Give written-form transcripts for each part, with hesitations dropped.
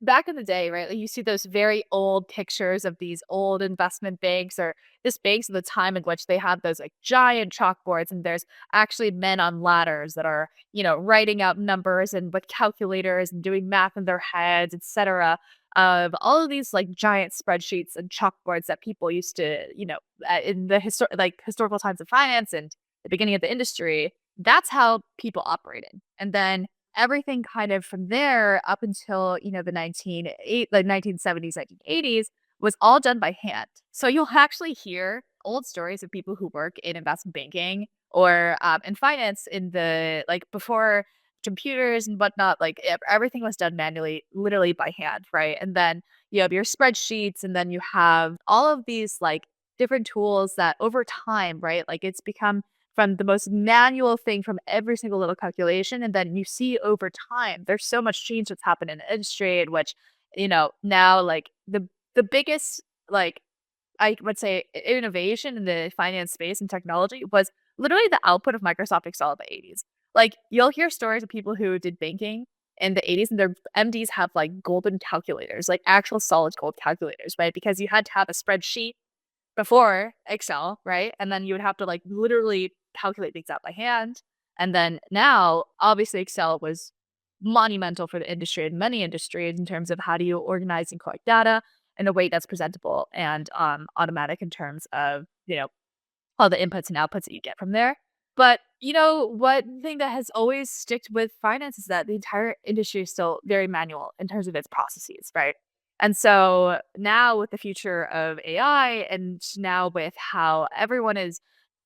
back in the day, right, like, you see those very old pictures of these old investment banks or just banks of the time in which they have those, like, giant chalkboards, and there's actually men on ladders that are, writing out numbers and with calculators and doing math in their heads, etcetera, of all of these, like, giant spreadsheets and chalkboards that people used to, in the historical times of finance and the beginning of the industry. That's how people operated. And then everything kind of from there up until, the 1970s, 1980s was all done by hand. So you'll actually hear old stories of people who work in investment banking or in finance in the before computers and whatnot. Like everything was done manually, literally by hand, right? And then you have your spreadsheets, and then you have all of these different tools that over time, right? Like it's become from the most manual thing from every single little calculation. And then you see over time, there's so much change that's happened in the industry in which, now the biggest, like, I would say innovation in the finance space and technology was literally the output of Microsoft Excel in the 80s. Like you'll hear stories of people who did banking in the 80s and their MDs have like golden calculators, like actual solid gold calculators, right? Because you had to have a spreadsheet before Excel, right? And then you would have to literally calculate things out by hand. And then now, obviously, Excel was monumental for the industry and many industries in terms of how do you organize and collect data in a way that's presentable and automatic in terms of all the inputs and outputs that you get from there. But one thing that has always sticked with finance is that the entire industry is still very manual in terms of its processes, right? And so now with the future of AI and now with how everyone is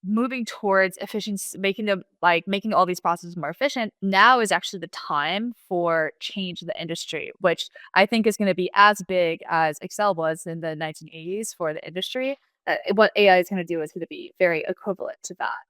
moving towards efficiency, making all these processes more efficient, now is actually the time for change in the industry, which I think is going to be as big as Excel was in the 1980s for the industry. What AI is going to do is going to be very equivalent to that.